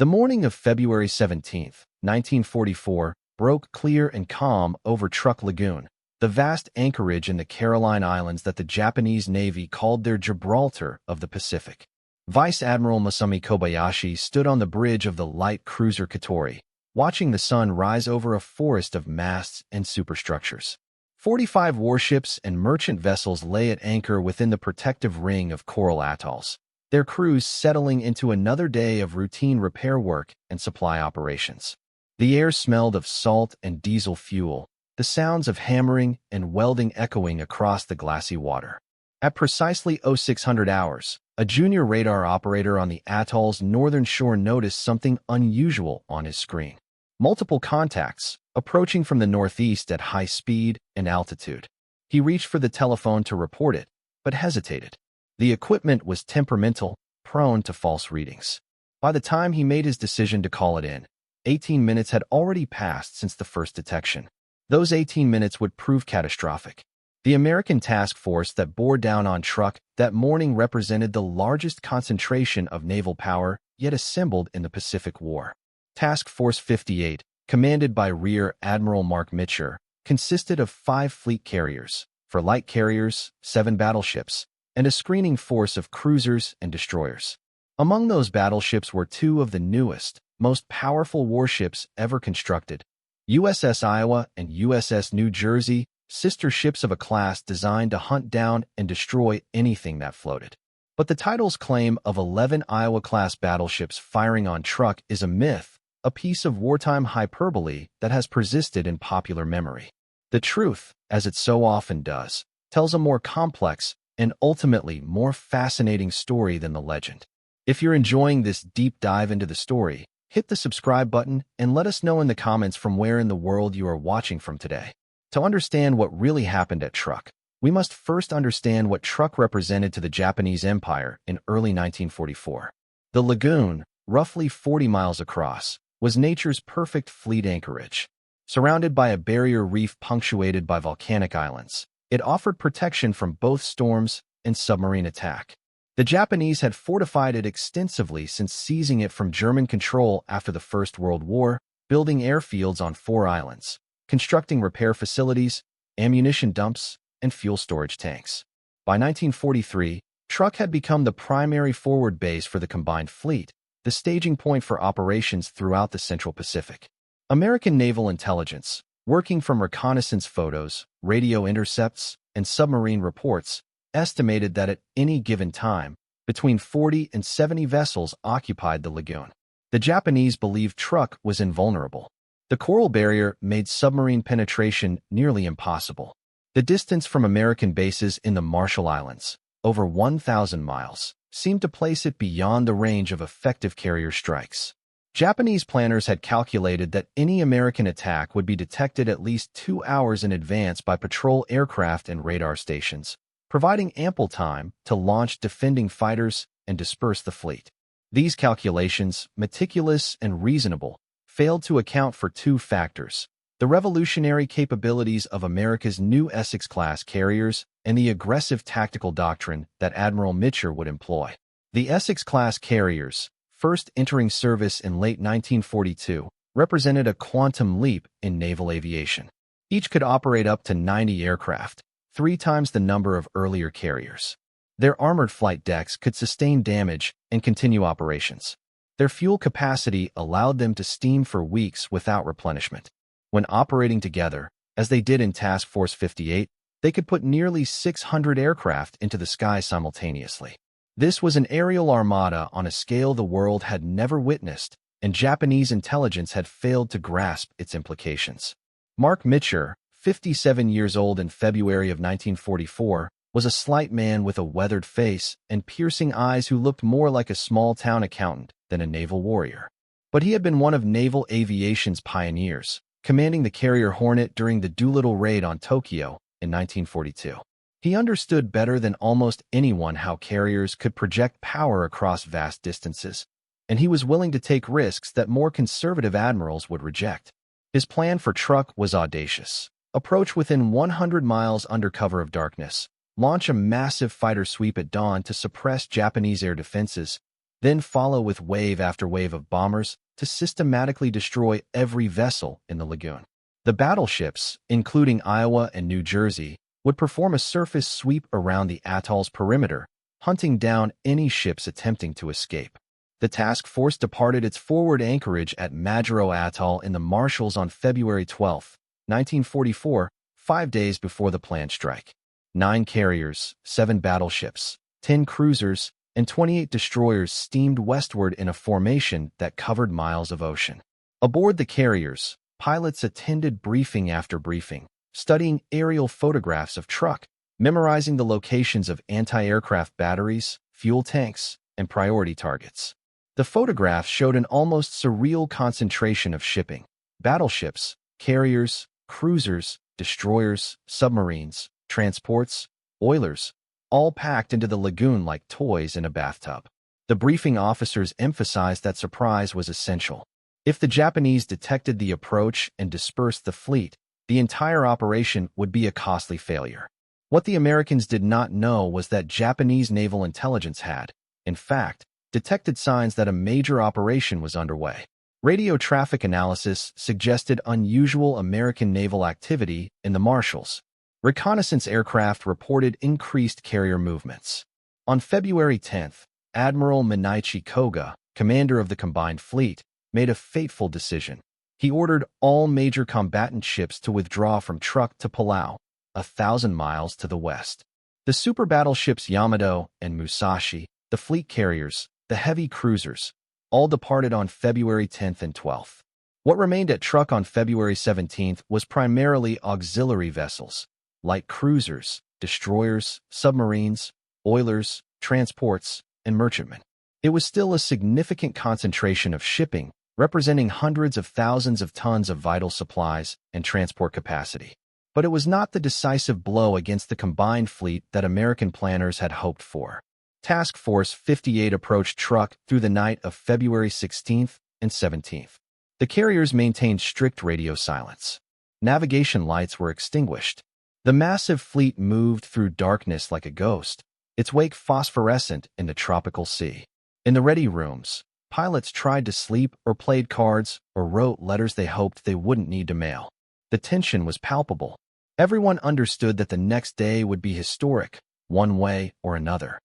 The morning of February 17th, 1944, broke clear and calm over Truk Lagoon, the vast anchorage in the Caroline Islands that the Japanese Navy called their Gibraltar of the Pacific. Vice Admiral Kobayashi stood on the bridge of the light cruiser Katori, watching the sun rise over a forest of masts and superstructures. 45 warships and merchant vessels lay at anchor within the protective ring of coral atolls, their crews settling into another day of routine repair work and supply operations. The air smelled of salt and diesel fuel, the sounds of hammering and welding echoing across the glassy water. At precisely 0600 hours, a junior radar operator on the atoll's northern shore noticed something unusual on his screen. Multiple contacts, approaching from the northeast at high speed and altitude. He reached for the telephone to report it, but hesitated. The equipment was temperamental, prone to false readings. By the time he made his decision to call it in, 18 minutes had already passed since the first detection. Those 18 minutes would prove catastrophic. The American task force that bore down on Truk that morning represented the largest concentration of naval power yet assembled in the Pacific War. Task Force 58, commanded by Rear Admiral Mark Mitcher, consisted of 5 fleet carriers, for light carriers, 7 battleships, and a screening force of cruisers and destroyers. Among those battleships were 2 of the newest, most powerful warships ever constructed, USS Iowa and USS New Jersey, sister ships of a class designed to hunt down and destroy anything that floated. But the title's claim of 11 Iowa-class battleships firing on Truk is a myth, a piece of wartime hyperbole that has persisted in popular memory. The truth, as it so often does, tells a more complex and ultimately more fascinating story than the legend. If you're enjoying this deep dive into the story, hit the subscribe button and let us know in the comments from where in the world you are watching from today. To understand what really happened at Truk, we must first understand what Truk represented to the Japanese Empire in early 1944. The lagoon, roughly 40 miles across, was nature's perfect fleet anchorage. Surrounded by a barrier reef punctuated by volcanic islands, it offered protection from both storms and submarine attack. The Japanese had fortified it extensively since seizing it from German control after the First World War, building airfields on 4 islands, constructing repair facilities, ammunition dumps, and fuel storage tanks. By 1943, Truk had become the primary forward base for the combined fleet, the staging point for operations throughout the Central Pacific. American naval intelligence, working from reconnaissance photos, radio intercepts, and submarine reports, estimated that at any given time, between 40 and 70 vessels occupied the lagoon. The Japanese believed Truk was invulnerable. The coral barrier made submarine penetration nearly impossible. The distance from American bases in the Marshall Islands, over 1,000 miles, seemed to place it beyond the range of effective carrier strikes. Japanese planners had calculated that any American attack would be detected at least 2 hours in advance by patrol aircraft and radar stations, providing ample time to launch defending fighters and disperse the fleet. These calculations, meticulous and reasonable, failed to account for 2 factors: the revolutionary capabilities of America's new Essex-class carriers and the aggressive tactical doctrine that Admiral Mitcher would employ. The Essex-class carriers, first entering service in late 1942, represented a quantum leap in naval aviation. Each could operate up to 90 aircraft, 3 times the number of earlier carriers. Their armored flight decks could sustain damage and continue operations. Their fuel capacity allowed them to steam for weeks without replenishment. When operating together, as they did in Task Force 58, they could put nearly 600 aircraft into the sky simultaneously. This was an aerial armada on a scale the world had never witnessed, and Japanese intelligence had failed to grasp its implications. Mark Mitcher, 57 years old in February of 1944, was a slight man with a weathered face and piercing eyes who looked more like a small-town accountant than a naval warrior. But he had been one of naval aviation's pioneers, commanding the carrier Hornet during the Doolittle raid on Tokyo in 1942. He understood better than almost anyone how carriers could project power across vast distances, and he was willing to take risks that more conservative admirals would reject. His plan for Truk was audacious. Approach within 100 miles under cover of darkness, launch a massive fighter sweep at dawn to suppress Japanese air defenses, then follow with wave after wave of bombers to systematically destroy every vessel in the lagoon. The battleships, including Iowa and New Jersey, would perform a surface sweep around the atoll's perimeter, hunting down any ships attempting to escape. The task force departed its forward anchorage at Majuro Atoll in the Marshalls on February 12, 1944, 5 days before the planned strike. 9 carriers, 7 battleships, 10 cruisers, and 28 destroyers steamed westward in a formation that covered miles of ocean. Aboard the carriers, pilots attended briefing after briefing, studying aerial photographs of Truk, memorizing the locations of anti-aircraft batteries, fuel tanks, and priority targets. The photographs showed an almost surreal concentration of shipping: battleships, carriers, cruisers, destroyers, submarines, transports, oilers, all packed into the lagoon like toys in a bathtub. The briefing officers emphasized that surprise was essential. If the Japanese detected the approach and dispersed the fleet, the entire operation would be a costly failure. What the Americans did not know was that Japanese naval intelligence had, in fact, detected signs that a major operation was underway. Radio traffic analysis suggested unusual American naval activity in the Marshalls. Reconnaissance aircraft reported increased carrier movements. On February 10, Admiral Mineichi Koga, commander of the combined fleet, made a fateful decision. He ordered all major combatant ships to withdraw from Truk to Palau, 1,000 miles to the west. The super battleships Yamato and Musashi, the fleet carriers, the heavy cruisers, all departed on February 10th and 12th. What remained at Truk on February 17th was primarily auxiliary vessels, light cruisers, destroyers, submarines, oilers, transports, and merchantmen. It was still a significant concentration of shipping, representing hundreds of thousands of tons of vital supplies and transport capacity. But it was not the decisive blow against the combined fleet that American planners had hoped for. Task Force 58 approached Truk through the night of February 16th and 17th. The carriers maintained strict radio silence. Navigation lights were extinguished. The massive fleet moved through darkness like a ghost, its wake phosphorescent in the tropical sea. In the ready rooms, pilots tried to sleep or played cards or wrote letters they hoped they wouldn't need to mail. The tension was palpable. Everyone understood that the next day would be historic, one way or another.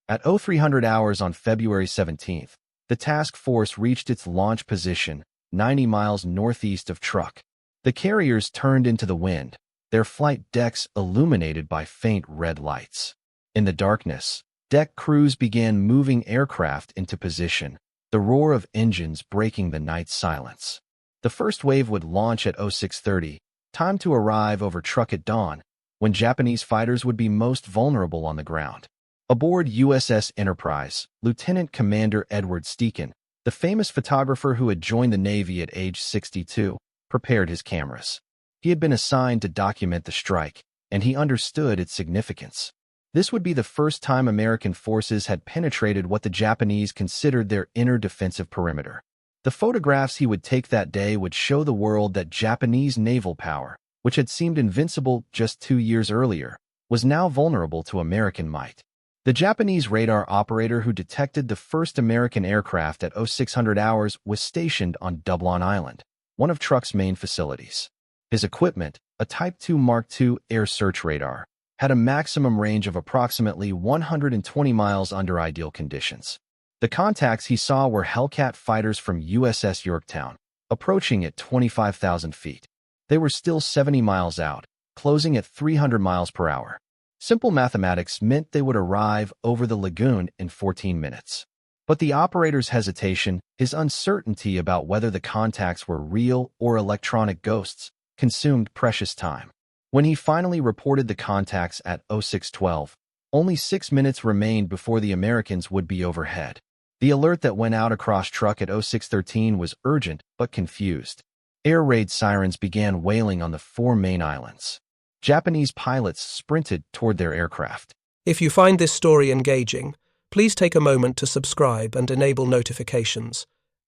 At 0300 hours on February 17th, the task force reached its launch position, 90 miles northeast of Truk. The carriers turned into the wind, their flight decks illuminated by faint red lights. In the darkness, deck crews began moving aircraft into position, the roar of engines breaking the night silence. The first wave would launch at 0630, time to arrive over Truk at dawn, when Japanese fighters would be most vulnerable on the ground. Aboard USS Enterprise, Lieutenant Commander Edward Steeken, the famous photographer who had joined the Navy at age 62, prepared his cameras. He had been assigned to document the strike, and he understood its significance. This would be the first time American forces had penetrated what the Japanese considered their inner defensive perimeter. The photographs he would take that day would show the world that Japanese naval power, which had seemed invincible just 2 years earlier, was now vulnerable to American might. The Japanese radar operator who detected the first American aircraft at 0600 hours was stationed on Dublon Island, one of Truk's main facilities. His equipment, a Type 2 Mark II air search radar, had a maximum range of approximately 120 miles under ideal conditions. The contacts he saw were Hellcat fighters from USS Yorktown, approaching at 25,000 feet. They were still 70 miles out, closing at 300 miles per hour. Simple mathematics meant they would arrive over the lagoon in 14 minutes. But the operator's hesitation, his uncertainty about whether the contacts were real or electronic ghosts, consumed precious time. When he finally reported the contacts at 0612, only 6 minutes remained before the Americans would be overhead. The alert that went out across Truk at 0613 was urgent but confused. Air raid sirens began wailing on the 4 main islands. Japanese pilots sprinted toward their aircraft. If you find this story engaging, please take a moment to subscribe and enable notifications.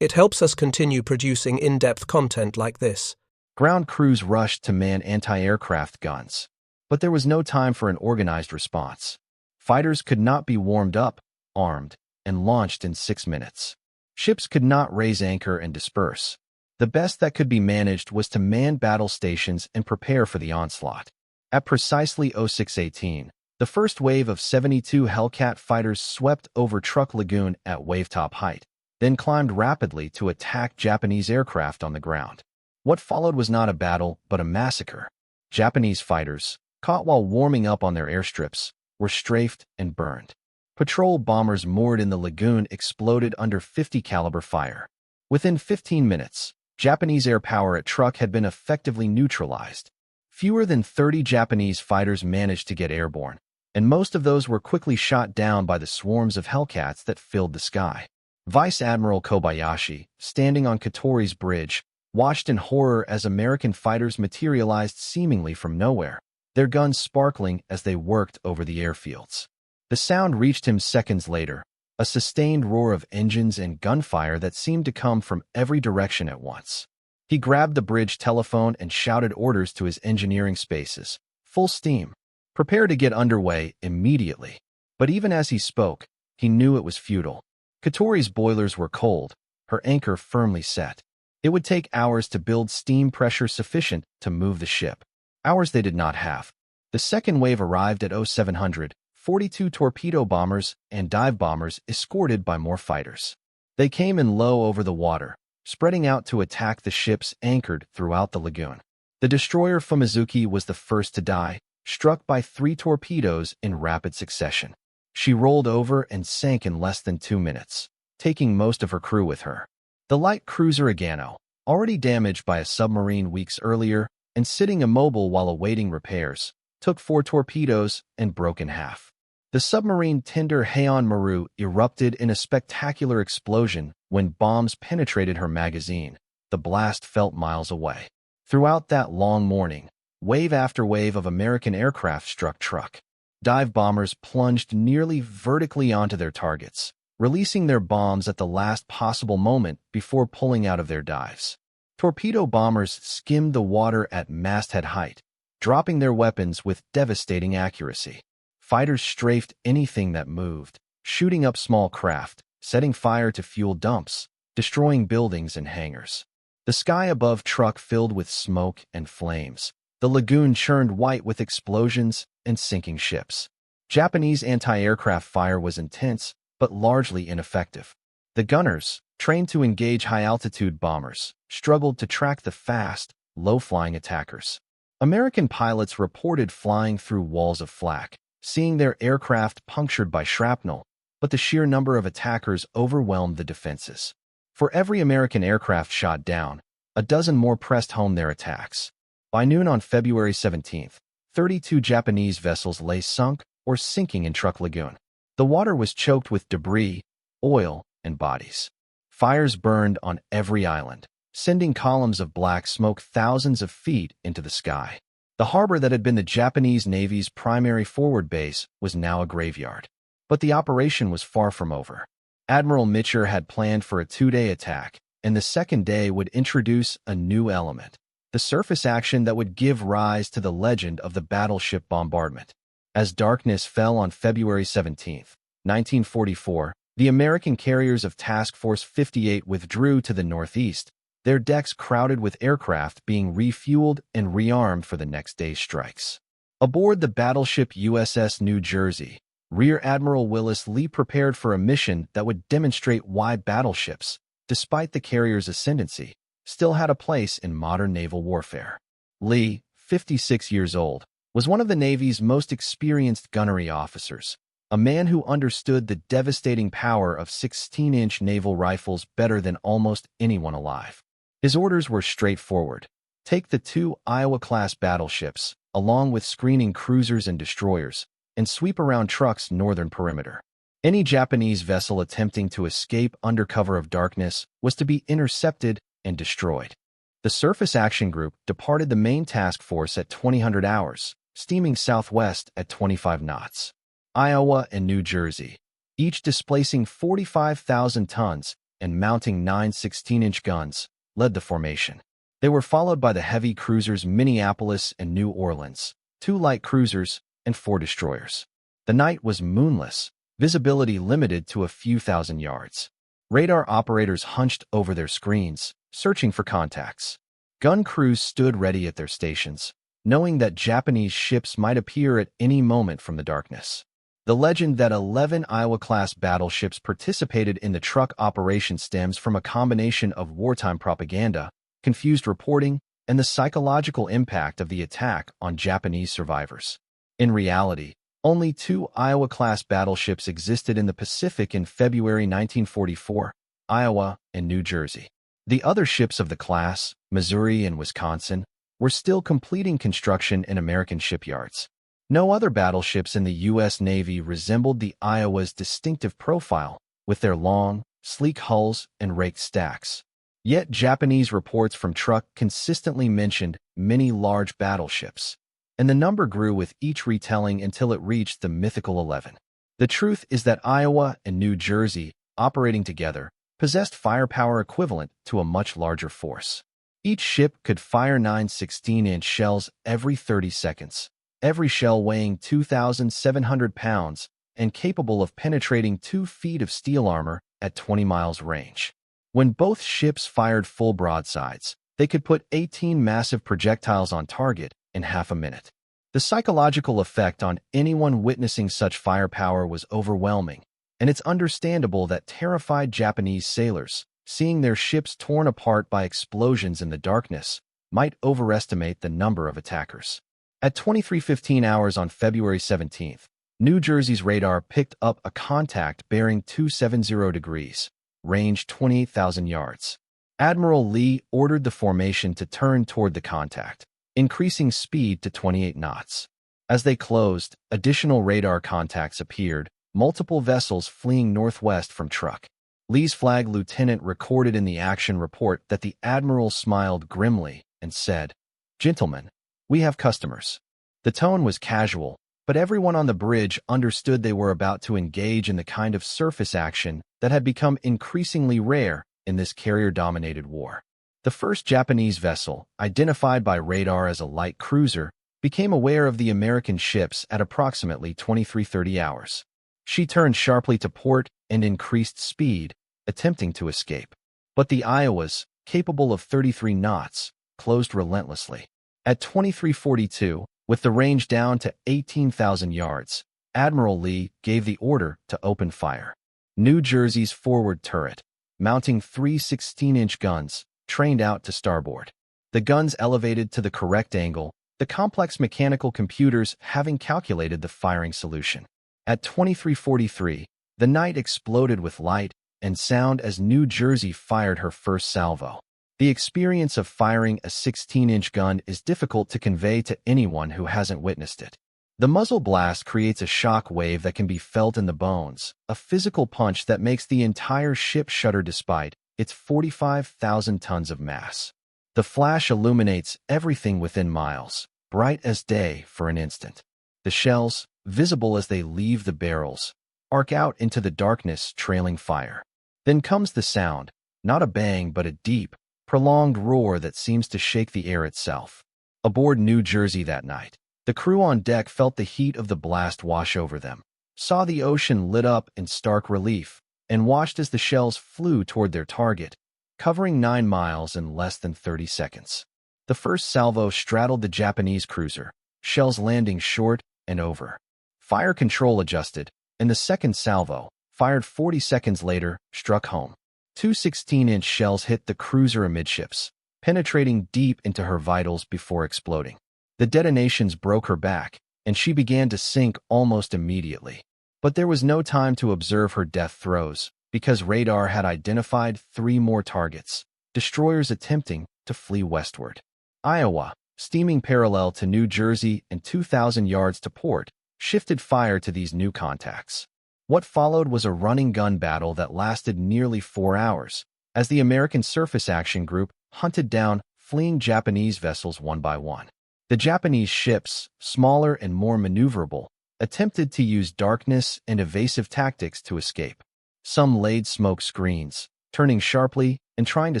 It helps us continue producing in-depth content like this. Ground crews rushed to man anti-aircraft guns. But there was no time for an organized response. Fighters could not be warmed up, armed, and launched in 6 minutes. Ships could not raise anchor and disperse. The best that could be managed was to man battle stations and prepare for the onslaught. At precisely 06:18, the first wave of 72 Hellcat fighters swept over Truk Lagoon at wavetop height, then climbed rapidly to attack Japanese aircraft on the ground. What followed was not a battle, but a massacre. Japanese fighters, caught while warming up on their airstrips, were strafed and burned. Patrol bombers moored in the lagoon exploded under 50 caliber fire. Within 15 minutes, Japanese air power at Truk had been effectively neutralized. Fewer than 30 Japanese fighters managed to get airborne, and most of those were quickly shot down by the swarms of Hellcats that filled the sky. Vice Admiral Kobayashi, standing on Katori's bridge, watched in horror as American fighters materialized seemingly from nowhere, their guns sparkling as they worked over the airfields. The sound reached him seconds later, a sustained roar of engines and gunfire that seemed to come from every direction at once. He grabbed the bridge telephone and shouted orders to his engineering spaces. Full steam. Prepare to get underway immediately. But even as he spoke, he knew it was futile. Katori's boilers were cold, her anchor firmly set. It would take hours to build steam pressure sufficient to move the ship. Hours they did not have. The second wave arrived at 0700, 42 torpedo bombers and dive bombers escorted by more fighters. They came in low over the water, spreading out to attack the ships anchored throughout the lagoon. The destroyer Fumizuki was the first to die, struck by 3 torpedoes in rapid succession. She rolled over and sank in less than 2 minutes, taking most of her crew with her. The light cruiser Agano, already damaged by a submarine weeks earlier and sitting immobile while awaiting repairs, took 4 torpedoes and broke in half. The submarine tender Heian Maru erupted in a spectacular explosion when bombs penetrated her magazine. The blast felt miles away. Throughout that long morning, wave after wave of American aircraft struck Truk. Dive bombers plunged nearly vertically onto their targets, releasing their bombs at the last possible moment before pulling out of their dives. Torpedo bombers skimmed the water at masthead height, dropping their weapons with devastating accuracy. Fighters strafed anything that moved, shooting up small craft, setting fire to fuel dumps, destroying buildings and hangars. The sky above Truk filled with smoke and flames. The lagoon churned white with explosions and sinking ships. Japanese anti-aircraft fire was intense, but largely ineffective. The gunners, trained to engage high-altitude bombers, struggled to track the fast, low-flying attackers. American pilots reported flying through walls of flak, seeing their aircraft punctured by shrapnel, but the sheer number of attackers overwhelmed the defenses. For every American aircraft shot down, a dozen more pressed home their attacks. By noon on February 17th, 32 Japanese vessels lay sunk or sinking in Truk Lagoon. The water was choked with debris, oil, and bodies. Fires burned on every island, sending columns of black smoke thousands of feet into the sky. The harbor that had been the Japanese Navy's primary forward base was now a graveyard. But the operation was far from over. Admiral Mitcher had planned for a 2-day attack, and the second day would introduce a new element, the surface action that would give rise to the legend of the battleship bombardment. As darkness fell on February 17, 1944, the American carriers of Task Force 58 withdrew to the northeast, their decks crowded with aircraft being refueled and rearmed for the next day's strikes. Aboard the battleship USS New Jersey, Rear Admiral Willis Lee prepared for a mission that would demonstrate why battleships, despite the carrier's ascendancy, still had a place in modern naval warfare. Lee, 56 years old, was one of the Navy's most experienced gunnery officers, a man who understood the devastating power of 16-inch naval rifles better than almost anyone alive. His orders were straightforward. Take the 2 Iowa-class battleships, along with screening cruisers and destroyers, and sweep around Truk's northern perimeter. Any Japanese vessel attempting to escape under cover of darkness was to be intercepted and destroyed. The Surface Action Group departed the main task force at 2000 hours, steaming southwest at 25 knots. Iowa and New Jersey, each displacing 45,000 tons and mounting 9 16-inch guns, led the formation. They were followed by the heavy cruisers Minneapolis and New Orleans, 2 light cruisers, and 4 destroyers. The night was moonless, visibility limited to a few thousand yards. Radar operators hunched over their screens, searching for contacts. Gun crews stood ready at their stations, knowing that Japanese ships might appear at any moment from the darkness. The legend that 11 Iowa-class battleships participated in the Truk operation stems from a combination of wartime propaganda, confused reporting, and the psychological impact of the attack on Japanese survivors. In reality, only 2 Iowa-class battleships existed in the Pacific in February 1944, Iowa and New Jersey. The other ships of the class, Missouri and Wisconsin, were still completing construction in American shipyards. No other battleships in the U.S. Navy resembled the Iowa's distinctive profile, with their long, sleek hulls and raked stacks. Yet Japanese reports from Truk consistently mentioned many large battleships, and the number grew with each retelling until it reached the mythical 11. The truth is that Iowa and New Jersey, operating together, possessed firepower equivalent to a much larger force. Each ship could fire 9 16-inch shells every 30 seconds, every shell weighing 2,700 pounds and capable of penetrating 2 feet of steel armor at 20 miles range. When both ships fired full broadsides, they could put 18 massive projectiles on target in half a minute. The psychological effect on anyone witnessing such firepower was overwhelming, and it's understandable that terrified Japanese sailors, seeing their ships torn apart by explosions in the darkness, might overestimate the number of attackers. At 23:15 hours on February 17th, New Jersey's radar picked up a contact bearing 270 degrees, range 28,000 yards. Admiral Lee ordered the formation to turn toward the contact, increasing speed to 28 knots. As they closed, additional radar contacts appeared, multiple vessels fleeing northwest from Truk. Lee's flag lieutenant recorded in the action report that the admiral smiled grimly and said, "Gentlemen, we have customers." The tone was casual, but everyone on the bridge understood they were about to engage in the kind of surface action that had become increasingly rare in this carrier-dominated war. The first Japanese vessel, identified by radar as a light cruiser, became aware of the American ships at approximately 23:30 hours. She turned sharply to port and increased speed, attempting to escape. But the Iowas, capable of 33 knots, closed relentlessly. At 23:42, with the range down to 18,000 yards, Admiral Lee gave the order to open fire. New Jersey's forward turret, mounting 3 16-inch guns, trained out to starboard. The guns elevated to the correct angle, the complex mechanical computers having calculated the firing solution. At 23:43, the night exploded with light and sound as New Jersey fired her first salvo. The experience of firing a 16-inch gun is difficult to convey to anyone who hasn't witnessed it. The muzzle blast creates a shock wave that can be felt in the bones, a physical punch that makes the entire ship shudder despite its 45,000 tons of mass. The flash illuminates everything within miles, bright as day for an instant. The shells, visible as they leave the barrels, arc out into the darkness, trailing fire. Then comes the sound, not a bang but a deep, prolonged roar that seems to shake the air itself. Aboard New Jersey that night, the crew on deck felt the heat of the blast wash over them, saw the ocean lit up in stark relief, and watched as the shells flew toward their target, covering 9 miles in less than 30 seconds. The first salvo straddled the Japanese cruiser, shells landing short and over. Fire control adjusted, and the second salvo, fired 40 seconds later, struck home. 2 16-inch shells hit the cruiser amidships, penetrating deep into her vitals before exploding. The detonations broke her back, and she began to sink almost immediately. But there was no time to observe her death throes, because radar had identified 3 more targets, destroyers attempting to flee westward. Iowa, steaming parallel to New Jersey and 2,000 yards to port, shifted fire to these new contacts. What followed was a running gun battle that lasted nearly 4 hours, as the American Surface Action Group hunted down fleeing Japanese vessels one by one. The Japanese ships, smaller and more maneuverable, attempted to use darkness and evasive tactics to escape. Some laid smoke screens, turning sharply and trying to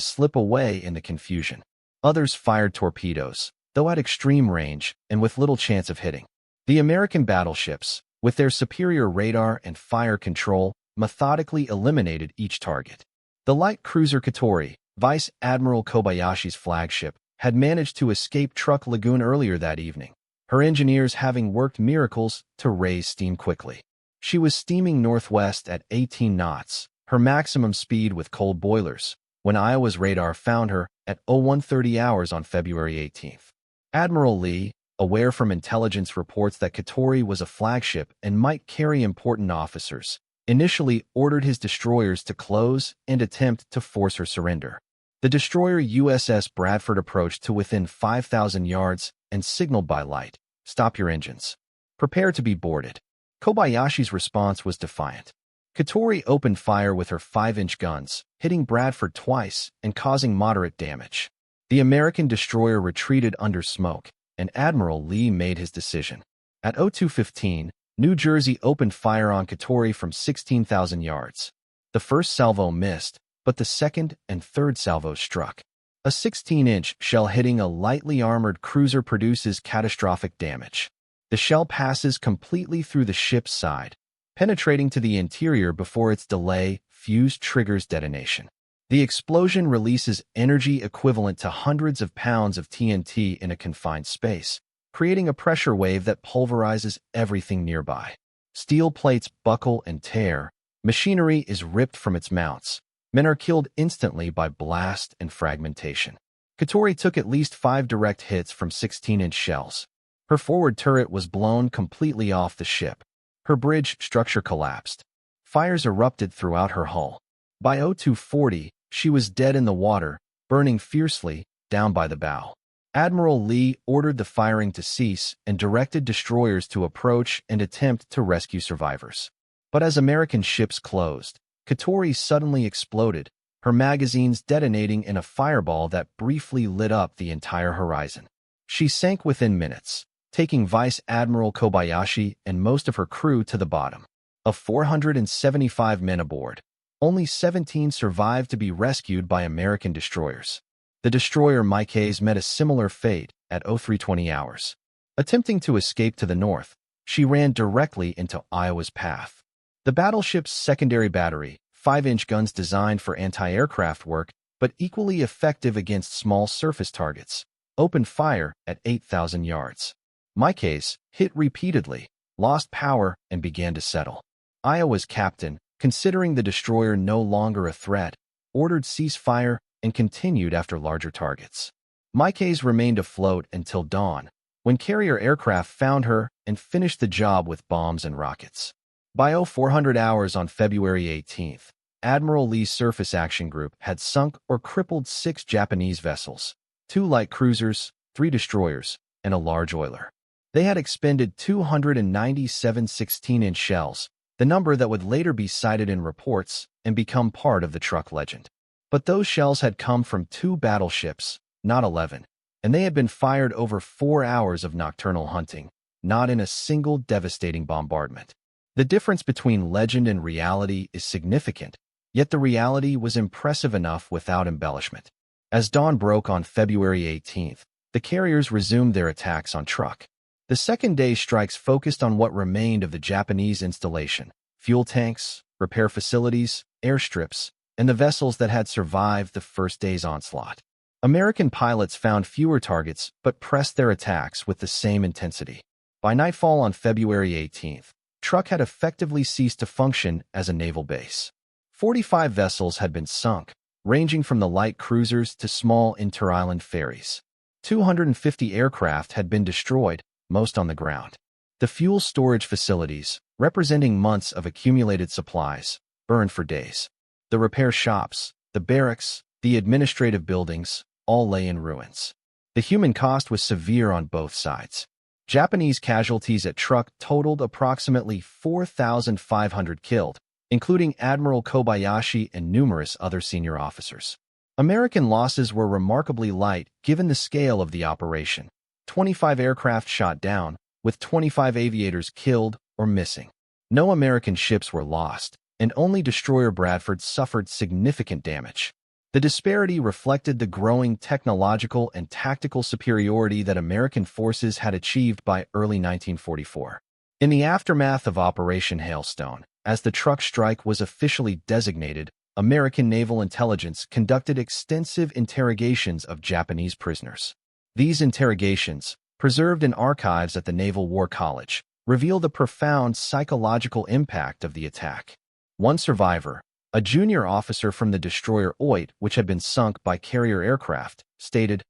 slip away in the confusion. Others fired torpedoes, though at extreme range and with little chance of hitting. The American battleships, with their superior radar and fire control, methodically eliminated each target. The light cruiser Katori, Vice Admiral Kobayashi's flagship, had managed to escape Truk Lagoon earlier that evening, her engineers having worked miracles to raise steam quickly. She was steaming northwest at 18 knots, her maximum speed with cold boilers, when Iowa's radar found her at 0130 hours on February 18th. Admiral Lee, aware from intelligence reports that Katori was a flagship and might carry important officers, initially ordered his destroyers to close and attempt to force her surrender. The destroyer USS Bradford approached to within 5,000 yards and signaled by light, "Stop your engines. Prepare to be boarded." Kobayashi's response was defiant. Katori opened fire with her 5-inch guns, hitting Bradford twice and causing moderate damage. The American destroyer retreated under smoke, and Admiral Lee made his decision. At 02:15, New Jersey opened fire on Katori from 16,000 yards. The first salvo missed, but the second and third salvos struck. A 16-inch shell hitting a lightly armored cruiser produces catastrophic damage. The shell passes completely through the ship's side, penetrating to the interior before its delay fuse triggers detonation. The explosion releases energy equivalent to hundreds of pounds of TNT in a confined space, creating a pressure wave that pulverizes everything nearby. Steel plates buckle and tear, machinery is ripped from its mounts. Men are killed instantly by blast and fragmentation. Katori took at least 5 direct hits from 16-inch shells. Her forward turret was blown completely off the ship. Her bridge structure collapsed. Fires erupted throughout her hull. By 0240, she was dead in the water, burning fiercely, down by the bow. Admiral Lee ordered the firing to cease and directed destroyers to approach and attempt to rescue survivors. But as American ships closed, Katori suddenly exploded, her magazines detonating in a fireball that briefly lit up the entire horizon. She sank within minutes, taking Vice Admiral Kobayashi and most of her crew to the bottom. Of 475 men aboard, only 17 survived to be rescued by American destroyers. The destroyer Mikes met a similar fate at 0320 hours. Attempting to escape to the north, she ran directly into Iowa's path. The battleship's secondary battery, 5-inch guns designed for anti-aircraft work but equally effective against small surface targets, opened fire at 8,000 yards. Mikes, hit repeatedly, lost power and began to settle. Iowa's captain, considering the destroyer no longer a threat, ordered ceasefire and continued after larger targets. Mikes remained afloat until dawn, when carrier aircraft found her and finished the job with bombs and rockets. By 0400 hours on February 18th, Admiral Lee's Surface Action Group had sunk or crippled 6 Japanese vessels, 2 light cruisers, 3 destroyers, and a large oiler. They had expended 297 16-inch shells, the number that would later be cited in reports and become part of the Truk legend. But those shells had come from 2 battleships, not 11, and they had been fired over 4 hours of nocturnal hunting, not in a single devastating bombardment. The difference between legend and reality is significant, yet the reality was impressive enough without embellishment. As dawn broke on February 18th, the carriers resumed their attacks on Truk. The second-day strikes focused on what remained of the Japanese installation: fuel tanks, repair facilities, airstrips, and the vessels that had survived the first day's onslaught. American pilots found fewer targets but pressed their attacks with the same intensity. By nightfall on February 18th, Truk had effectively ceased to function as a naval base. 45 vessels had been sunk, ranging from the light cruisers to small inter-island ferries. 250 aircraft had been destroyed, most on the ground. The fuel storage facilities, representing months of accumulated supplies, burned for days. The repair shops, the barracks, the administrative buildings, all lay in ruins. The human cost was severe on both sides. Japanese casualties at Truk totaled approximately 4,500 killed, including Admiral Kobayashi and numerous other senior officers. American losses were remarkably light given the scale of the operation. 25 aircraft shot down, with 25 aviators killed or missing. No American ships were lost, and only destroyer Bradford suffered significant damage. The disparity reflected the growing technological and tactical superiority that American forces had achieved by early 1944. In the aftermath of Operation Hailstone, as the Truk strike was officially designated, American naval intelligence conducted extensive interrogations of Japanese prisoners. These interrogations, preserved in archives at the Naval War College, reveal the profound psychological impact of the attack. One survivor, a junior officer from the destroyer Oit, which had been sunk by carrier aircraft, stated,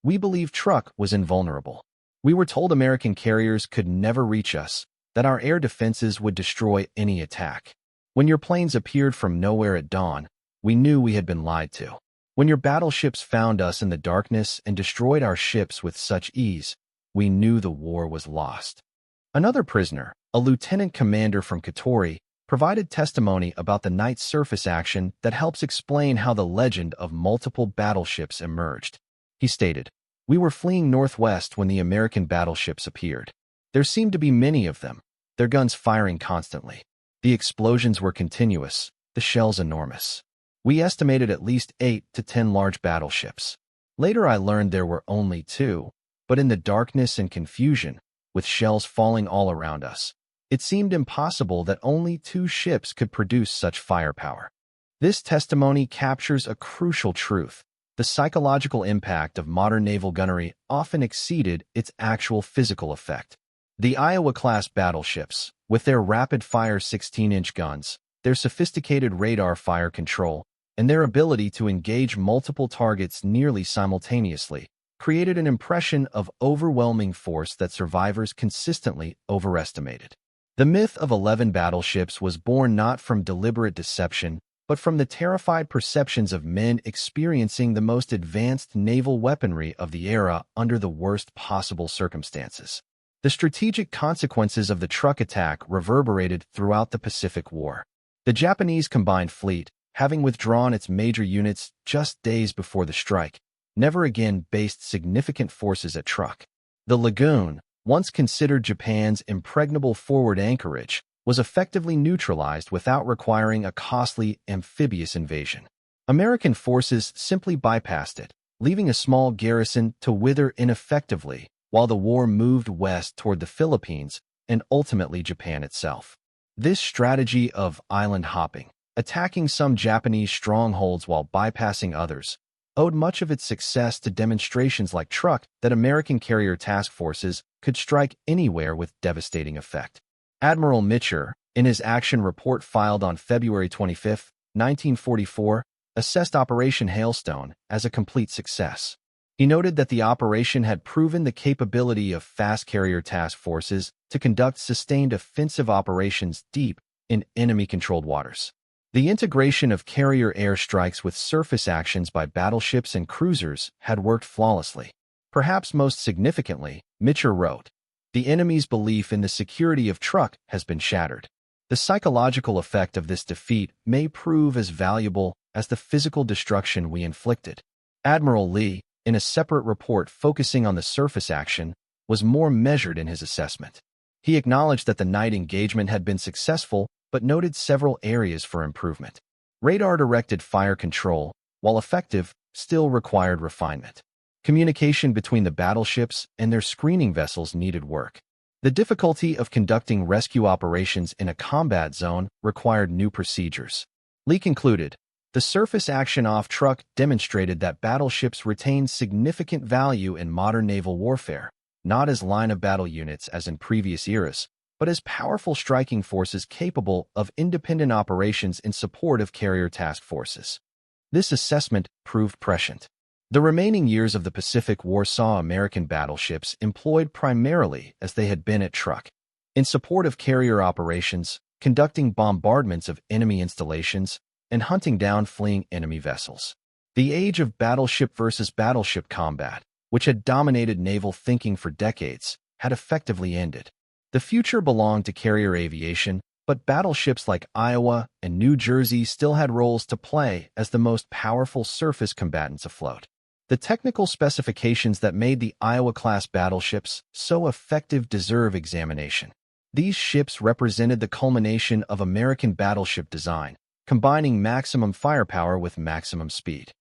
"We believed Truk was invulnerable. We were told American carriers could never reach us, that our air defenses would destroy any attack. When your planes appeared from nowhere at dawn, we knew we had been lied to. When your battleships found us in the darkness and destroyed our ships with such ease, we knew the war was lost." Another prisoner, a lieutenant commander from Katori, provided testimony about the night surface action that helps explain how the legend of multiple battleships emerged. He stated, "We were fleeing northwest when the American battleships appeared. There seemed to be many of them, their guns firing constantly. The explosions were continuous, the shells enormous. We estimated at least 8 to 10 large battleships. Later I learned there were only 2, but in the darkness and confusion, with shells falling all around us, it seemed impossible that only 2 ships could produce such firepower." This testimony captures a crucial truth. The psychological impact of modern naval gunnery often exceeded its actual physical effect. The Iowa-class battleships, with their rapid-fire 16-inch guns, their sophisticated radar fire control, and their ability to engage multiple targets nearly simultaneously, created an impression of overwhelming force that survivors consistently overestimated. The myth of 11 battleships was born not from deliberate deception, but from the terrified perceptions of men experiencing the most advanced naval weaponry of the era under the worst possible circumstances. The strategic consequences of the Truk attack reverberated throughout the Pacific War. The Japanese combined fleet, having withdrawn its major units just days before the strike, never again based significant forces at Truk. The lagoon, once considered Japan's impregnable forward anchorage, was effectively neutralized without requiring a costly amphibious invasion. American forces simply bypassed it, leaving a small garrison to wither ineffectively while the war moved west toward the Philippines and ultimately Japan itself. This strategy of island hopping, attacking some Japanese strongholds while bypassing others, owed much of its success to demonstrations like Truk that American carrier task forces could strike anywhere with devastating effect. Admiral Mitcher, in his action report filed on February 25, 1944, assessed Operation Hailstone as a complete success. He noted that the operation had proven the capability of fast carrier task forces to conduct sustained offensive operations deep in enemy-controlled waters. The integration of carrier airstrikes with surface actions by battleships and cruisers had worked flawlessly. Perhaps most significantly, Mitcher wrote, "The enemy's belief in the security of Truk has been shattered. The psychological effect of this defeat may prove as valuable as the physical destruction we inflicted." Admiral Lee, in a separate report focusing on the surface action, was more measured in his assessment. He acknowledged that the night engagement had been successful, but noted several areas for improvement. Radar-directed fire control, while effective, still required refinement. Communication between the battleships and their screening vessels needed work. The difficulty of conducting rescue operations in a combat zone required new procedures. Lee concluded, "The surface action off Truk demonstrated that battleships retain significant value in modern naval warfare, not as line-of-battle units as in previous eras, but as powerful striking forces capable of independent operations in support of carrier task forces." This assessment proved prescient. The remaining years of the Pacific War saw American battleships employed primarily as they had been at Truk, in support of carrier operations, conducting bombardments of enemy installations, and hunting down fleeing enemy vessels. The age of battleship versus battleship combat, which had dominated naval thinking for decades, had effectively ended. The future belonged to carrier aviation, but battleships like Iowa and New Jersey still had roles to play as the most powerful surface combatants afloat. The technical specifications that made the Iowa-class battleships so effective deserve examination. These ships represented the culmination of American battleship design, combining maximum firepower with maximum speed.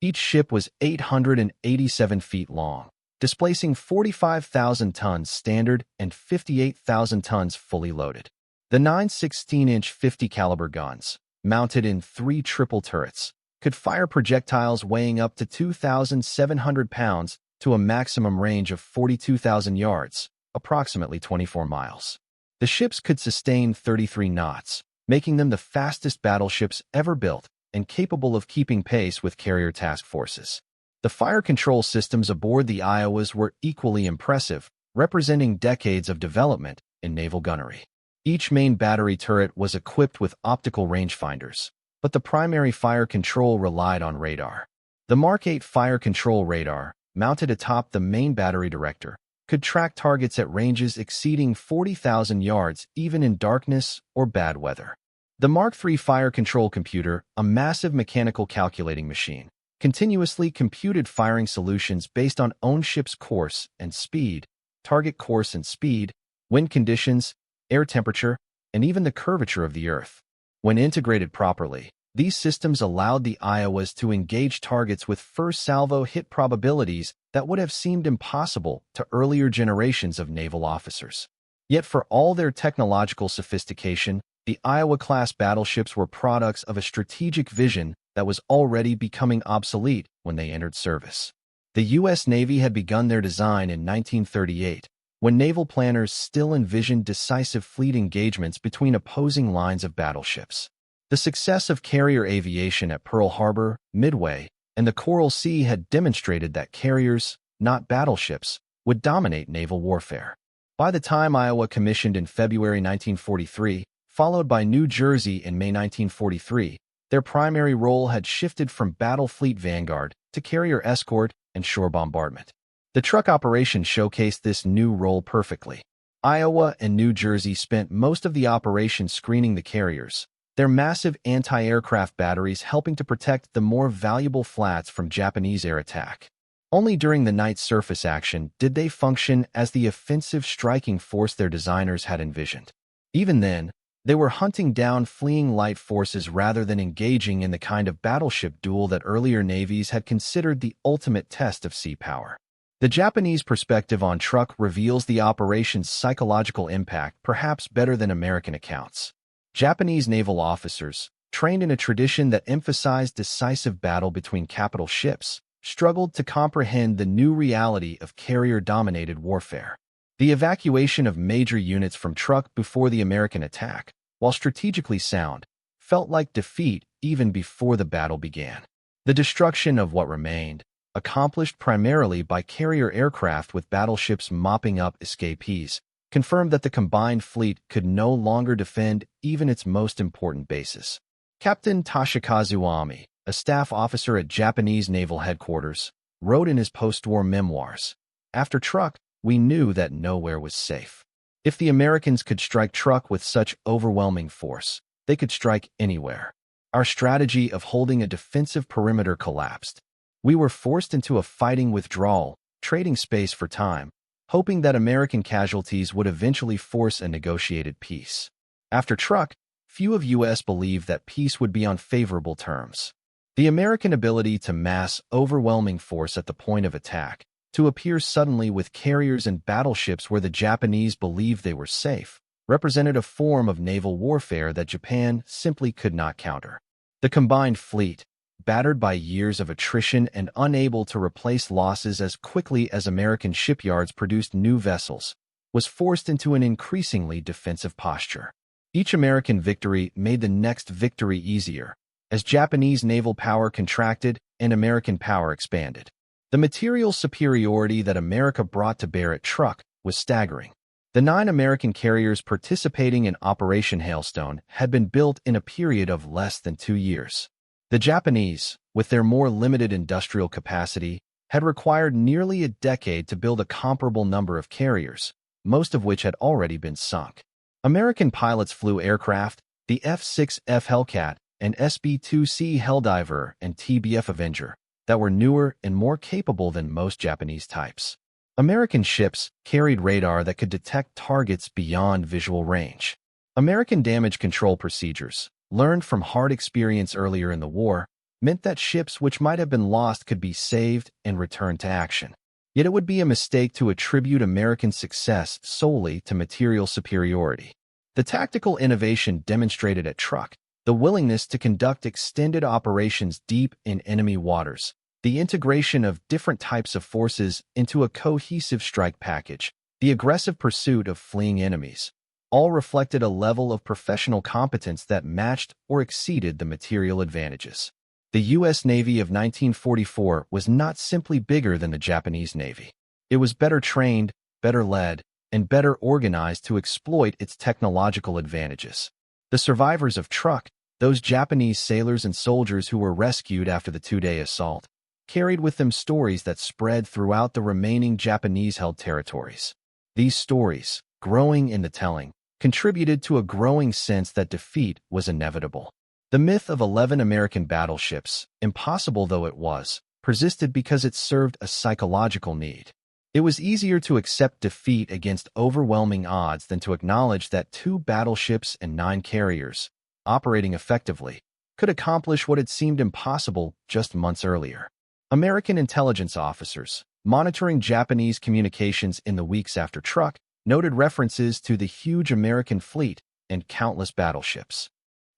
Each ship was 887 feet long, displacing 45,000 tons standard and 58,000 tons fully loaded. The 9 16-inch 50-caliber guns, mounted in 3 triple turrets, could fire projectiles weighing up to 2,700 pounds to a maximum range of 42,000 yards, approximately 24 miles. The ships could sustain 33 knots, making them the fastest battleships ever built and capable of keeping pace with carrier task forces. The fire control systems aboard the Iowas were equally impressive, representing decades of development in naval gunnery. Each main battery turret was equipped with optical rangefinders, but the primary fire control relied on radar. The Mark 8 fire control radar, mounted atop the main battery director, could track targets at ranges exceeding 40,000 yards even in darkness or bad weather. The Mark 3 fire control computer, a massive mechanical calculating machine, continuously computed firing solutions based on own ship's course and speed, target course and speed, wind conditions, air temperature, and even the curvature of the Earth. When integrated properly, these systems allowed the Iowas to engage targets with first salvo hit probabilities that would have seemed impossible to earlier generations of naval officers. Yet for all their technological sophistication, the Iowa-class battleships were products of a strategic vision that was already becoming obsolete when they entered service. The U.S. Navy had begun their design in 1938, when naval planners still envisioned decisive fleet engagements between opposing lines of battleships. The success of carrier aviation at Pearl Harbor, Midway, and the Coral Sea had demonstrated that carriers, not battleships, would dominate naval warfare. By the time Iowa commissioned in February 1943, followed by New Jersey in May 1943, their primary role had shifted from battle fleet vanguard to carrier escort and shore bombardment. The Truk operation showcased this new role perfectly. Iowa and New Jersey spent most of the operation screening the carriers, their massive anti-aircraft batteries helping to protect the more valuable flats from Japanese air attack. Only during the night surface action did they function as the offensive striking force their designers had envisioned. Even then, they were hunting down fleeing light forces rather than engaging in the kind of battleship duel that earlier navies had considered the ultimate test of sea power. The Japanese perspective on Truk reveals the operation's psychological impact perhaps better than American accounts. Japanese naval officers, trained in a tradition that emphasized decisive battle between capital ships, struggled to comprehend the new reality of carrier-dominated warfare. The evacuation of major units from Truk before the American attack, while strategically sound, felt like defeat even before the battle began. The destruction of what remained, accomplished primarily by carrier aircraft with battleships mopping up escapees, confirmed that the combined fleet could no longer defend even its most important bases. Captain Toshikazu Ami, a staff officer at Japanese Naval Headquarters, wrote in his post-war memoirs, "After Truk, we knew that nowhere was safe. If the Americans could strike Truk with such overwhelming force, they could strike anywhere. Our strategy of holding a defensive perimeter collapsed. We were forced into a fighting withdrawal, trading space for time, hoping that American casualties would eventually force a negotiated peace. After Truk, few of U.S. believed that peace would be on favorable terms. The American ability to mass overwhelming force at the point of attack, to appear suddenly with carriers and battleships where the Japanese believed they were safe, represented a form of naval warfare that Japan simply could not counter. The combined fleet, battered by years of attrition and unable to replace losses as quickly as American shipyards produced new vessels, was forced into an increasingly defensive posture. Each American victory made the next victory easier, as Japanese naval power contracted and American power expanded. The material superiority that America brought to bear at Truk was staggering. The 9 American carriers participating in Operation Hailstone had been built in a period of less than 2 years. The Japanese, with their more limited industrial capacity, had required nearly a decade to build a comparable number of carriers, most of which had already been sunk. American pilots flew aircraft, the F-6F Hellcat and SB-2C Helldiver and TBF Avenger, that were newer and more capable than most Japanese types. American ships carried radar that could detect targets beyond visual range. American damage control procedures, learned from hard experience earlier in the war, meant that ships which might have been lost could be saved and returned to action. Yet it would be a mistake to attribute American success solely to material superiority. The tactical innovation demonstrated at Truk, the willingness to conduct extended operations deep in enemy waters, the integration of different types of forces into a cohesive strike package, the aggressive pursuit of fleeing enemies, all reflected a level of professional competence that matched or exceeded the material advantages. The U.S. Navy of 1944 was not simply bigger than the Japanese Navy. It was better trained, better led, and better organized to exploit its technological advantages. The survivors of Truk, those Japanese sailors and soldiers who were rescued after the two-day assault, carried with them stories that spread throughout the remaining Japanese-held territories. These stories, growing in the telling, contributed to a growing sense that defeat was inevitable. The myth of 11 American battleships, impossible though it was, persisted because it served a psychological need. It was easier to accept defeat against overwhelming odds than to acknowledge that 2 battleships and 9 carriers, operating effectively, could accomplish what had seemed impossible just months earlier. American intelligence officers, monitoring Japanese communications in the weeks after Truk, noted references to the huge American fleet and countless battleships.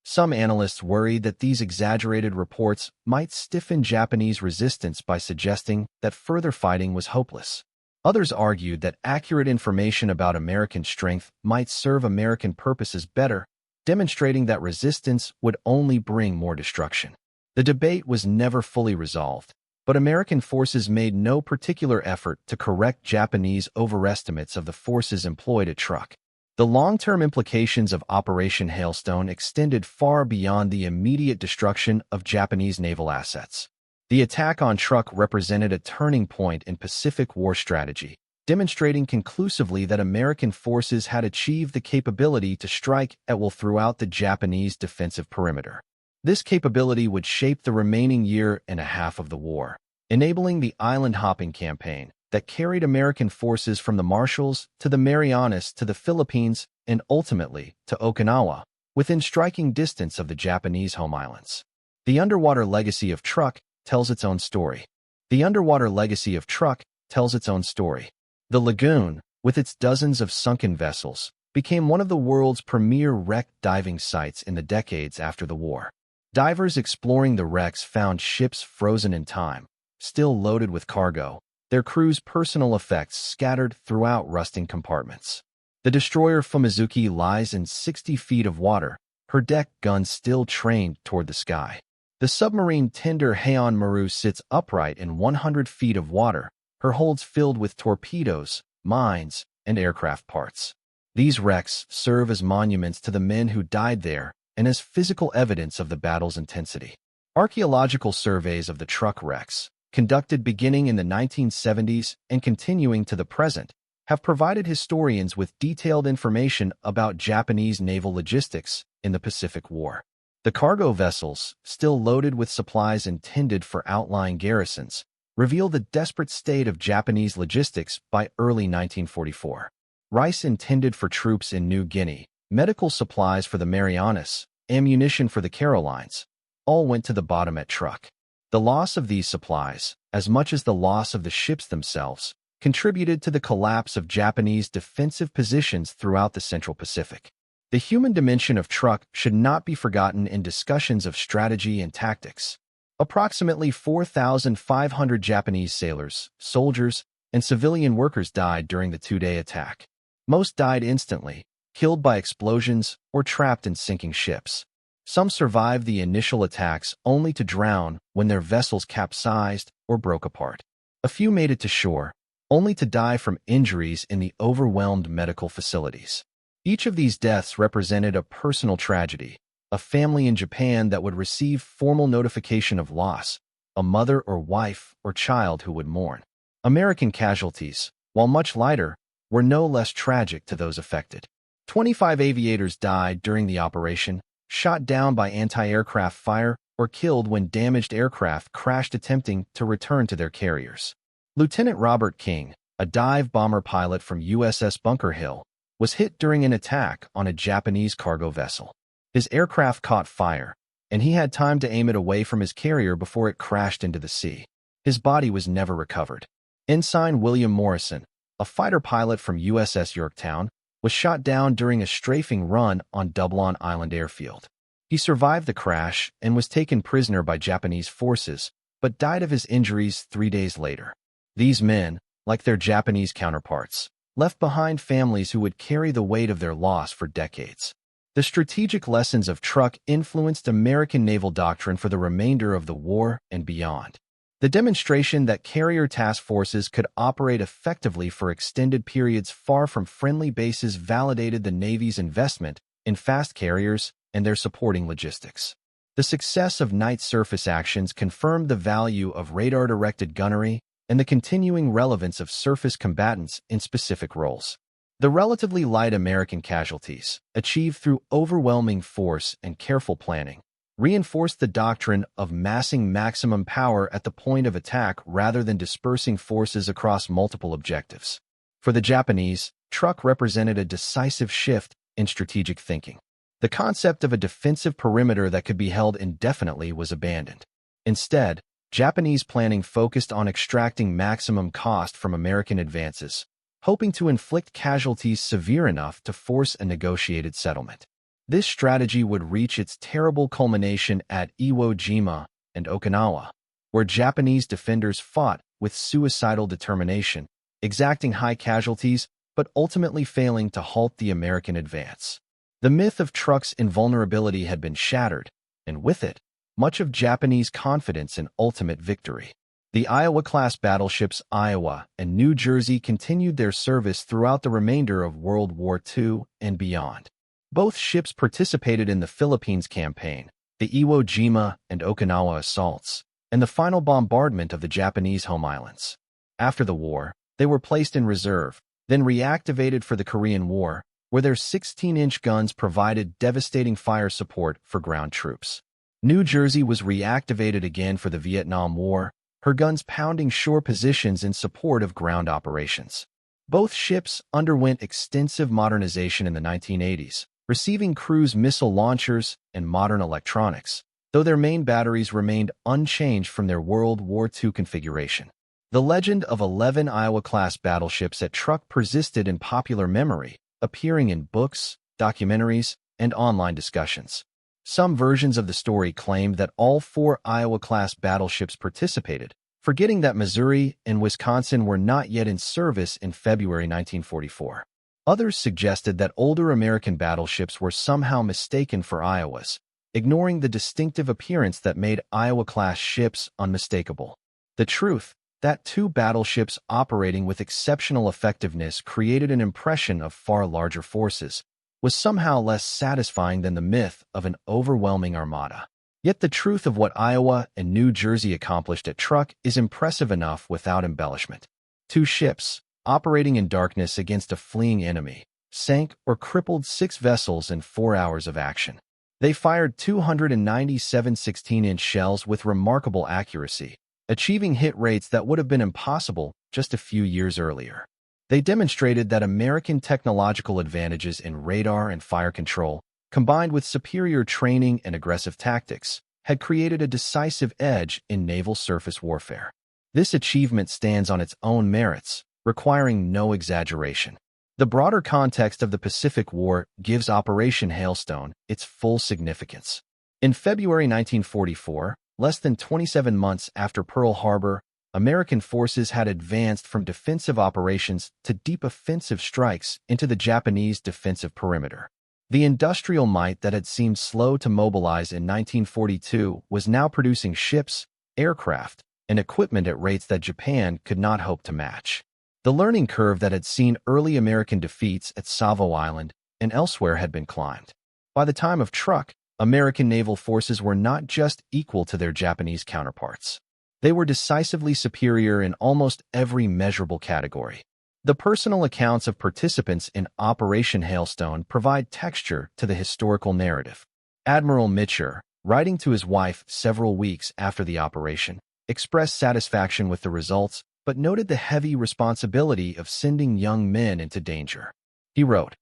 Some analysts worried that these exaggerated reports might stiffen Japanese resistance by suggesting that further fighting was hopeless. Others argued that accurate information about American strength might serve American purposes better, demonstrating that resistance would only bring more destruction. The debate was never fully resolved, but American forces made no particular effort to correct Japanese overestimates of the forces employed at Truk. The long-term implications of Operation Hailstone extended far beyond the immediate destruction of Japanese naval assets. The attack on Truk represented a turning point in Pacific War strategy, demonstrating conclusively that American forces had achieved the capability to strike at will throughout the Japanese defensive perimeter. This capability would shape the remaining year and a half of the war, enabling the island-hopping campaign that carried American forces from the Marshalls to the Marianas to the Philippines and ultimately to Okinawa, within striking distance of the Japanese home islands. The underwater legacy of Truk tells its own story. The underwater legacy of Truk tells its own story. The lagoon, with its dozens of sunken vessels, became one of the world's premier wrecked diving sites in the decades after the war. Divers exploring the wrecks found ships frozen in time, still loaded with cargo, their crew's personal effects scattered throughout rusting compartments. The destroyer Fumizuki lies in 60 feet of water, her deck guns still trained toward the sky. The submarine tender Heian Maru sits upright in 100 feet of water, her holds filled with torpedoes, mines, and aircraft parts. These wrecks serve as monuments to the men who died there and as physical evidence of the battle's intensity. Archaeological surveys of the Truk wrecks, conducted beginning in the 1970s and continuing to the present, have provided historians with detailed information about Japanese naval logistics in the Pacific War. The cargo vessels, still loaded with supplies intended for outlying garrisons, reveal the desperate state of Japanese logistics by early 1944. Rice intended for troops in New Guinea, medical supplies for the Marianas, ammunition for the Carolines, all went to the bottom at Truk. The loss of these supplies, as much as the loss of the ships themselves, contributed to the collapse of Japanese defensive positions throughout the Central Pacific. The human dimension of Truk should not be forgotten in discussions of strategy and tactics. Approximately 4,500 Japanese sailors, soldiers, and civilian workers died during the two-day attack. Most died instantly, killed by explosions or trapped in sinking ships. Some survived the initial attacks only to drown when their vessels capsized or broke apart. A few made it to shore, only to die from injuries in the overwhelmed medical facilities. Each of these deaths represented a personal tragedy, a family in Japan that would receive formal notification of loss, a mother or wife or child who would mourn. American casualties, while much lighter, were no less tragic to those affected. 25 aviators died during the operation, shot down by anti-aircraft fire or killed when damaged aircraft crashed attempting to return to their carriers. Lieutenant Robert King, a dive bomber pilot from USS Bunker Hill, was hit during an attack on a Japanese cargo vessel. His aircraft caught fire, and he had time to aim it away from his carrier before it crashed into the sea. His body was never recovered. Ensign William Morrison, a fighter pilot from USS Yorktown, was shot down during a strafing run on Dublon Island airfield. He survived the crash and was taken prisoner by Japanese forces, but died of his injuries 3 days later. These men, like their Japanese counterparts, left behind families who would carry the weight of their loss for decades. The strategic lessons of Truk influenced American naval doctrine for the remainder of the war and beyond. The demonstration that carrier task forces could operate effectively for extended periods far from friendly bases validated the Navy's investment in fast carriers and their supporting logistics. The success of night surface actions confirmed the value of radar-directed gunnery and the continuing relevance of surface combatants in specific roles. The relatively light American casualties, achieved through overwhelming force and careful planning, reinforced the doctrine of massing maximum power at the point of attack rather than dispersing forces across multiple objectives. For the Japanese, Truk represented a decisive shift in strategic thinking. The concept of a defensive perimeter that could be held indefinitely was abandoned. Instead, Japanese planning focused on extracting maximum cost from American advances, hoping to inflict casualties severe enough to force a negotiated settlement. This strategy would reach its terrible culmination at Iwo Jima and Okinawa, where Japanese defenders fought with suicidal determination, exacting high casualties but ultimately failing to halt the American advance. The myth of Truk's invulnerability had been shattered, and with it, much of Japanese confidence in ultimate victory. The Iowa-class battleships Iowa and New Jersey continued their service throughout the remainder of World War II and beyond. Both ships participated in the Philippines campaign, the Iwo Jima and Okinawa assaults, and the final bombardment of the Japanese home islands. After the war, they were placed in reserve, then reactivated for the Korean War, where their 16-inch guns provided devastating fire support for ground troops. New Jersey was reactivated again for the Vietnam War, her guns pounding shore positions in support of ground operations. Both ships underwent extensive modernization in the 1980s, receiving cruise missile launchers and modern electronics, though their main batteries remained unchanged from their World War II configuration. The legend of 11 Iowa-class battleships at Truk persisted in popular memory, appearing in books, documentaries, and online discussions. Some versions of the story claimed that all 4 Iowa-class battleships participated, forgetting that Missouri and Wisconsin were not yet in service in February 1944. Others suggested that older American battleships were somehow mistaken for Iowas, ignoring the distinctive appearance that made Iowa-class ships unmistakable. The truth, that 2 battleships operating with exceptional effectiveness created an impression of far larger forces, was somehow less satisfying than the myth of an overwhelming armada. Yet the truth of what Iowa and New Jersey accomplished at Truk is impressive enough without embellishment. 2 ships, operating in darkness against a fleeing enemy, sank or crippled 6 vessels in 4 hours of action. They fired 297 16-inch shells with remarkable accuracy, achieving hit rates that would have been impossible just a few years earlier. They demonstrated that American technological advantages in radar and fire control, combined with superior training and aggressive tactics, had created a decisive edge in naval surface warfare. This achievement stands on its own merits, requiring no exaggeration. The broader context of the Pacific War gives Operation Hailstone its full significance. In February 1944, less than 27 months after Pearl Harbor, American forces had advanced from defensive operations to deep offensive strikes into the Japanese defensive perimeter. The industrial might that had seemed slow to mobilize in 1942 was now producing ships, aircraft, and equipment at rates that Japan could not hope to match. The learning curve that had seen early American defeats at Savo Island and elsewhere had been climbed. By the time of Truk, American naval forces were not just equal to their Japanese counterparts. They were decisively superior in almost every measurable category. The personal accounts of participants in Operation Hailstone provide texture to the historical narrative. Admiral Mitcher, writing to his wife several weeks after the operation, expressed satisfaction with the results, but noted the heavy responsibility of sending young men into danger. He wrote,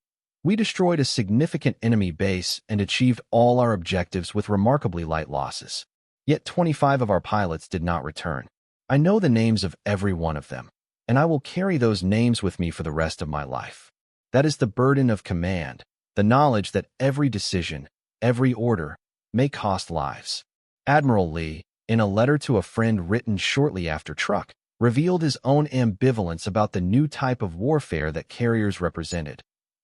"We destroyed a significant enemy base and achieved all our objectives with remarkably light losses. Yet 25 of our pilots did not return. I know the names of every one of them. and I will carry those names with me for the rest of my life. That is the burden of command, the knowledge that every decision, every order, may cost lives. Admiral Lee, in a letter to a friend written shortly after Truk, revealed his own ambivalence about the new type of warfare that carriers represented.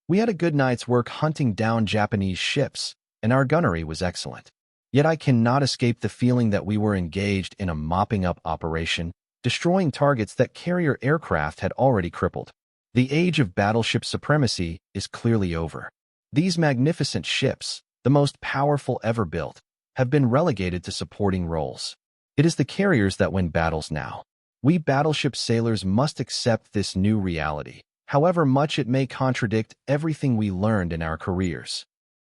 We had a good night's work hunting down Japanese ships, and our gunnery was excellent. Yet I cannot escape the feeling that we were engaged in a mopping-up operation, destroying targets that carrier aircraft had already crippled. The age of battleship supremacy is clearly over. These magnificent ships, the most powerful ever built, have been relegated to supporting roles. It is the carriers that win battles now. We battleship sailors must accept this new reality, however much it may contradict everything we learned in our careers.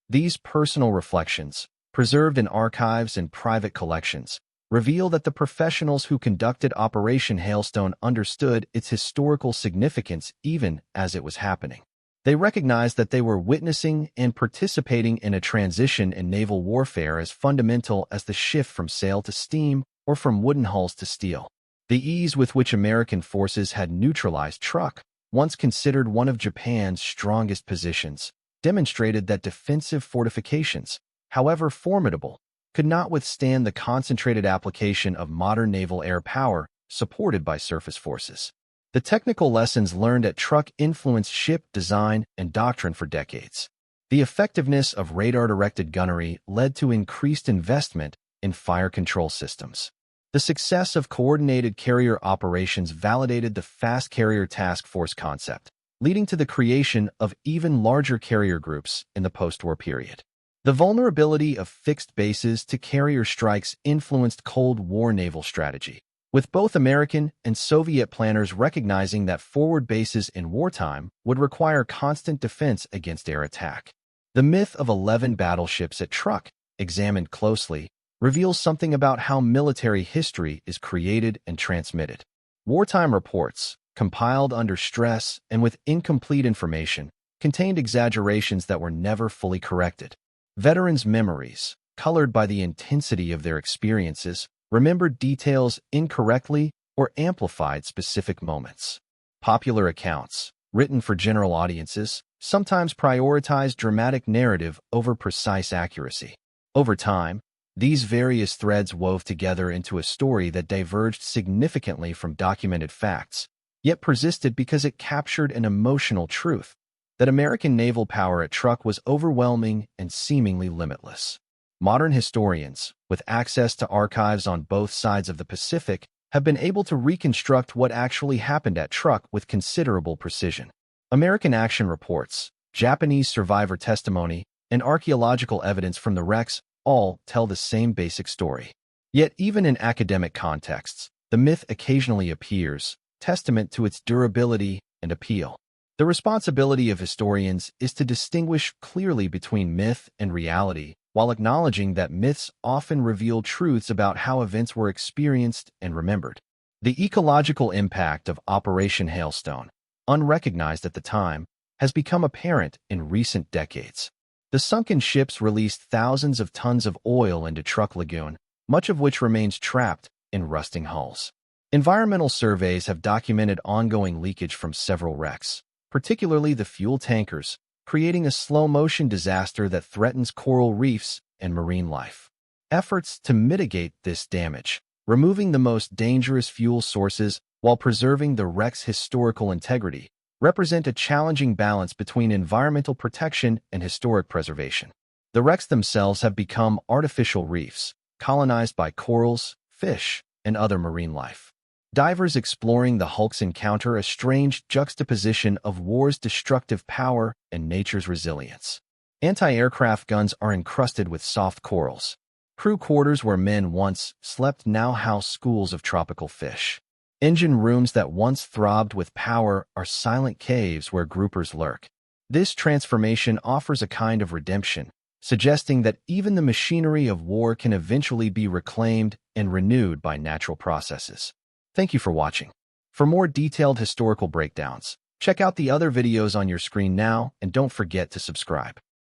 These personal reflections, preserved in archives and private collections, reveal that the professionals who conducted Operation Hailstone understood its historical significance even as it was happening. They recognized that they were witnessing and participating in a transition in naval warfare as fundamental as the shift from sail to steam or from wooden hulls to steel. The ease with which American forces had neutralized Truk, once considered one of Japan's strongest positions, demonstrated that defensive fortifications, however formidable, could not withstand the concentrated application of modern naval air power supported by surface forces. The technical lessons learned at Truk influenced ship design and doctrine for decades. The effectiveness of radar-directed gunnery led to increased investment in fire control systems. The success of coordinated carrier operations validated the fast carrier task force concept, leading to the creation of even larger carrier groups in the post-war period. The vulnerability of fixed bases to carrier strikes influenced Cold War naval strategy, with both American and Soviet planners recognizing that forward bases in wartime would require constant defense against air attack. The myth of 11 battleships at Truk, examined closely, reveals something about how military history is created and transmitted. Wartime reports, compiled under stress and with incomplete information, contained exaggerations that were never fully corrected. Veterans' memories, colored by the intensity of their experiences, remembered details incorrectly or amplified specific moments. Popular accounts, written for general audiences, sometimes prioritized dramatic narrative over precise accuracy. Over time, these various threads wove together into a story that diverged significantly from documented facts, yet persisted because it captured an emotional truth that American naval power at Truk was overwhelming and seemingly limitless. Modern historians, with access to archives on both sides of the Pacific, have been able to reconstruct what actually happened at Truk with considerable precision. American action reports, Japanese survivor testimony, and archaeological evidence from the wrecks all tell the same basic story. Yet even in academic contexts, the myth occasionally appears, testament to its durability and appeal. The responsibility of historians is to distinguish clearly between myth and reality, while acknowledging that myths often reveal truths about how events were experienced and remembered. The ecological impact of Operation Hailstone, unrecognized at the time, has become apparent in recent decades. The sunken ships released thousands of tons of oil into Truk Lagoon, much of which remains trapped in rusting hulls. Environmental surveys have documented ongoing leakage from several wrecks, particularly the fuel tankers, creating a slow-motion disaster that threatens coral reefs and marine life. Efforts to mitigate this damage, removing the most dangerous fuel sources while preserving the wreck's historical integrity, represent a challenging balance between environmental protection and historic preservation. The wrecks themselves have become artificial reefs, colonized by corals, fish, and other marine life. Divers exploring the hulks encounter a strange juxtaposition of war's destructive power and nature's resilience. Anti-aircraft guns are encrusted with soft corals. Crew quarters where men once slept now house schools of tropical fish. Engine rooms that once throbbed with power are silent caves where groupers lurk. This transformation offers a kind of redemption, suggesting that even the machinery of war can eventually be reclaimed and renewed by natural processes. Thank you for watching. For more detailed historical breakdowns, check out the other videos on your screen now and don't forget to subscribe.